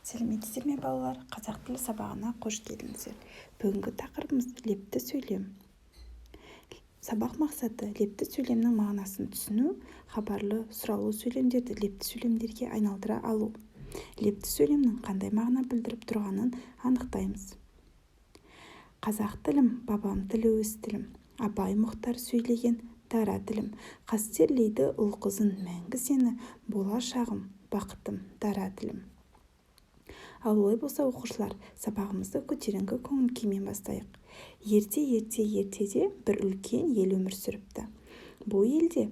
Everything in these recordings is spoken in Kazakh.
Сәлеметсіздер ме балалар? Қазақ тілі сабағына қош келдіңіздер. Бүгінгі тақырыбымыз лепті сөйлем. Сабақ мақсаты лепті сөйлемнің мағынасын түсіну, хабарлы, сұраулы сөйлемдерді лепті сөйлемдерге айналдыра алу. Лепті сөйлемнің қандай мағына білдіріп тұрғанын анықтаймыз. Қазақ тілім, бабам тілі өз тілім. Абай Мұхтар сөйлеген дара тілім. Қастерлейді ұл қызын мәңгі сені, болашағым, бақытым, дара тілім. Ал олай болса оқушылар, сабағымызды көтеріңкі көңіл күймен бастайық. Ертеде бір үлкен ел өмір сүріпті. Бұл елде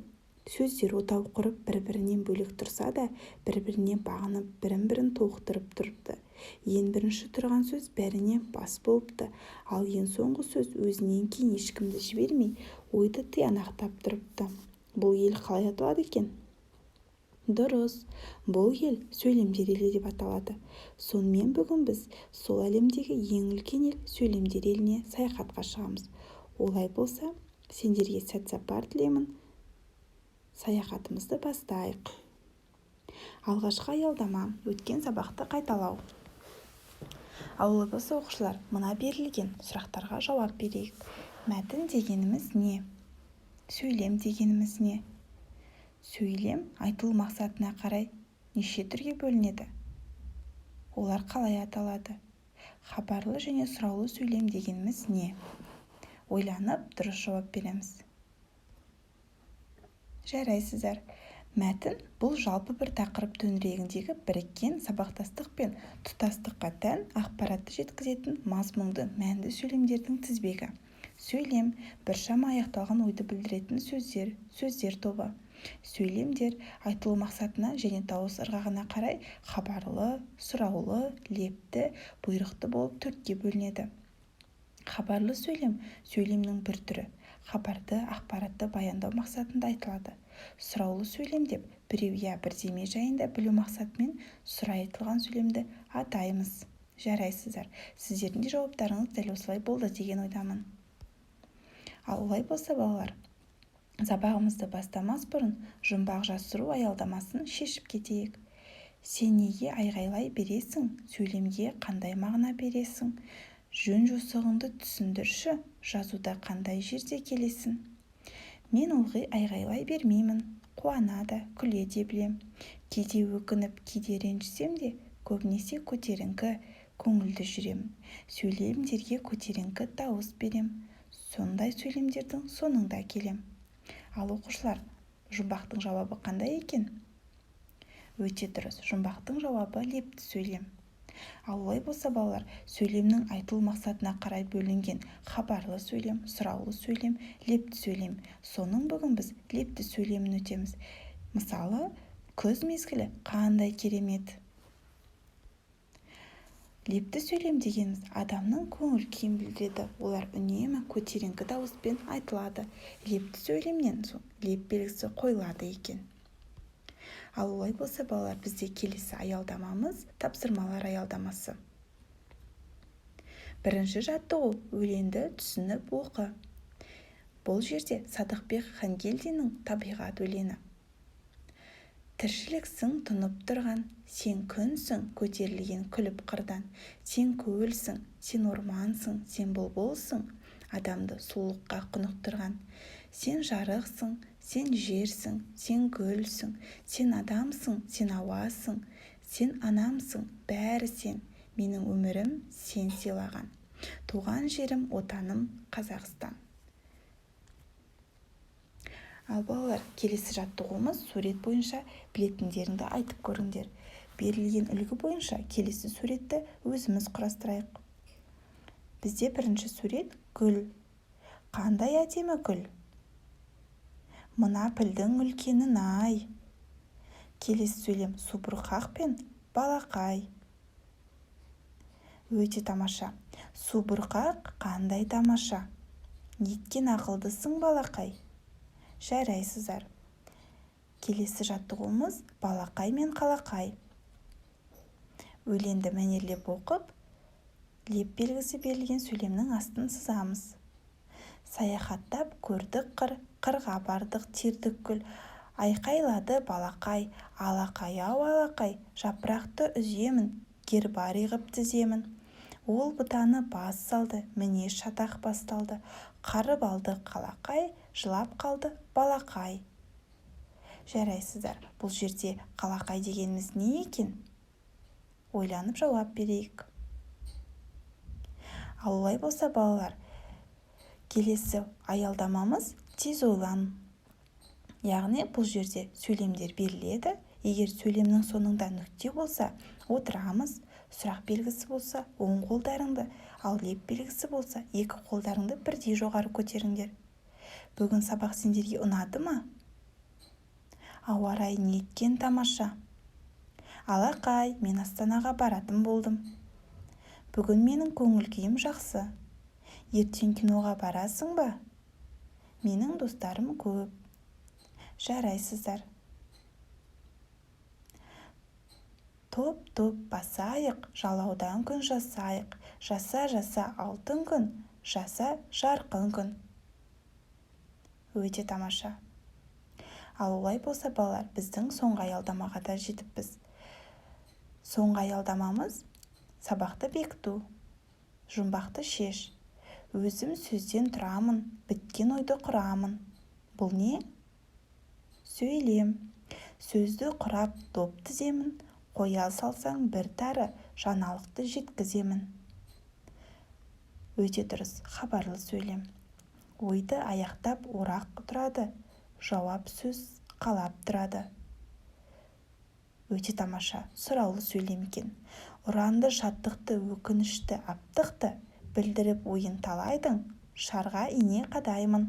сөздер отау құрып бір-бірінен бөлек тұрса да, бір-біріне бағынып, бірін-бірін толықтырып тұрыпты. Ең бірінші тұрған сөз бәріне бас болыпты, ал ең соңғы сөз өзінен кейін ешкімді жібермей, ойды тиянақтап тұрыпты. Бұл ел қалай аталады екен? Дұрыс, бұл ел сөйлемдер елі деп аталады. Сонымен бүгін біз сол әлемдегі ең үлкен ел сөйлемдер еліне саяхатқа шығамыз. Олай болса, сендерге сәт сапар тілеймін. Саяхатымызды бастайық. Алғашқы аялдама, өткен сабақты қайталау. Олай болса оқушылар, мына берілген сұрақтарға жауап берейік. Мәтін дегеніміз не? Сөйлем дегеніміз не? Сөйлем айтылу мақсатына қарай неше түрге бөлінеді? Олар қалай аталады? Хабарлы және сұраулы сөйлем дегеніміз не? Ойланып, дұрыс жауап береміз. Жарайсыздар. Мәтін бұл жалпы бір тақырып төңірегіндегі біріккен сабақтастық пен тұтастыққа тән ақпаратты жеткізетін мазмұнды мәнді сөйлемдердің тізбегі. Сөйлем біршама аяқталған ойды білдіретін сөздер тобы. Сөйлемдер айтылу мақсатына және дауыс ырғағына қарай хабарлы, сұраулы, лепті, бұйрықты болып төртке бөлінеді. Хабарлы сөйлем сөйлемнің бір түрі. Хабарды, ақпаратты баяндау мақсатында айтылады. Сұраулы сөйлем деп біреу я бірдеме жайында білу мақсатымен сұрай айтылған сөйлемді атаймыз. Жарайсыздар. Сіздердің де жауаптарыңыз дәл осылай болды деген ойдамын. Ал олай болса балалар, сабағымызды бастамас бұрын жұмбақ жасыру аялдамасын шешіп кетейік. Сен неге айғайлай бересің? Сөйлемге қандай мағына бересің? Жөн-жосығыңды түсіндірші, жазуда қандай жерде келесің? Мен ылғи айғайлай бермеймін, қуана да, күле де білем. Кейде өкініп, кейде ренжісем де, көбінесе көтеріңкі, көңілді жүремін. Сөйлемдерге көтеріңкі дауыс берем. Сондай сөйлемдердің соңында келем. Ал оқушылар, жұмбақтың жауабы қандай екен? Өте дұрыс, жұмбақтың жауабы лепті сөйлем. Ал олай болса балалар, сөйлемнің айтылу мақсатына қарай бөлінген хабарлы сөйлем, сұраулы сөйлем, лепті сөйлем. Соның бүгін біз лепті сөйлемін өтеміз. Мысалы, күз мезгілі қандай керемет. Лепті сөйлем дегеніміз адамның көңіл күйін білдіреді. Олар үнемі көтеріңкі дауыспен айтылады. Лепті сөйлемнен соң леп белгісі қойылады екен. Ал олай болса балалар, бізде келесі аялдамамыз тапсырмалар аялдамасы. Бірінші жаттығу, өленді түсініп оқы. Бұл жерде Садықбек Хангелдиннің табиғат өлеңі. Тіршіліксің тұнып тұрған, сен күнсің көтерілген күліп қырдан. Сен көлсің, сен ормансың, сен бұлбұлсың, адамды сұлулыққа құнықтырған. Сен жарықсың, сен жерсің, сен гүлсің, сен адамсың, сен ауасың, сен анамсың, бәрі сен, менің өмірім сен сыйлаған. Туған жерім, отаным Қазақстан. Ал балалар, келесі жаттығуымыз сурет бойынша білетіндеріңді айтып көріңдер. Берілген үлгі бойынша келесі суретті өзіміз құрастырайық. Бізде бірінші сурет гүл. Қандай әдемі гүл. Мына пілдің үлкенін ай. Келесі сөйлем субұрқақ пен балақай. Өте тамаша. Субұрқақ қандай тамаша. Неткен ақылдысың балақай. Жарайсыздар. Келесі жаттығуымыз балақай мен қалақай. Өленді мәнерлеп оқып, леп белгісі берілген сөйлемнің астын сызамыз. Саяхаттап көрдік қырға бардық тердік гүл. Айқайлады балақай, алақай-ау алақай, жапырақты үземін, гербарий ғып тіземін. Ол бұтаны бас салды, міне шатақ басталды. Қарып алды қалақай, жылап қалды балақай. Жарайсыздар, бұл жерде қалақай дегеніміз не екен? Ойланып жауап берейік. Ал олай болса балалар, келесі аялдамамыз тез ойлан. Яғни бұл жерде сөйлемдер беріледі. Егер сөйлемнің соңында нүкте болса, отырамыз. Сұрақ белгісі болса, оң қолдарыңды, ал леп белгісі болса, екі қолдарыңды бірдей жоғары көтеріңдер. Бүгін сабақ сендерге ұнады ма? Ауа райы неткен тамаша. Алақай, мен Астанаға баратын болдым. Бүгін менің көңіл күйім жақсы. Ертең киноға барасың ба? Менің достарым көп. Жарайсыздар. Топ-топ басайық, жалаудан күн жасайық. Жаса алтын күн, жаса жарқын күн. Өте тамаша. Ал олай болса балалар, біздің соңғы аялдамаға да жетіппіз. Соңғы аялдамамыз сабақты бекіту. Жұмбақты шеш. Өзім сөзден тұрамын, біткен ойды құрамын. Бұл не? Сөйлем. Сөзді құрап топ тіземін. Қоя салсаң бір тары, жаңалықты жеткіземін. Өте дұрыс, хабарлы сөйлем. Ойды аяқтап орақ тұрады, жауап сөз қалап тұрады. Өте тамаша, сұраулы сөйлем екен. Ұранды, шаттықты, өкінішті, аптықты білдіріп ойын талайдың, шарға ине қадаймын.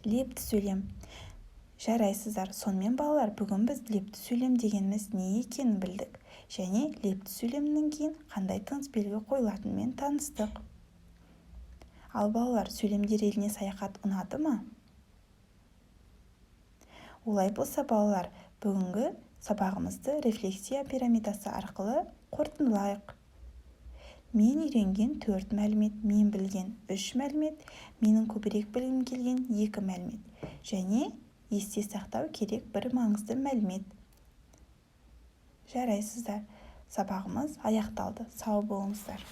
Лепті сөйлем. Жарайсыздар, сонымен балалар, бүгін біз лепті сөйлем дегеніміз не екенін білдік. Және лепті сөйлемнен кейін қандай тыныс белгі қойылатынымен таныстық. Ал балалар, сөйлемдер еліне саяхат ұнады ма? Олай болса балалар, бүгінгі сабағымызды рефлексия пирамидасы арқылы қорытындылайық. Мен үйренген 4 мәлімет, мен білген 3 мәлімет, менің көбірек білгім келген 2 мәлімет. Және есте сақтау керек бір маңызды мәлімет. Жарайсыздар, сабағымыз аяқталды. Сау болыңыздар.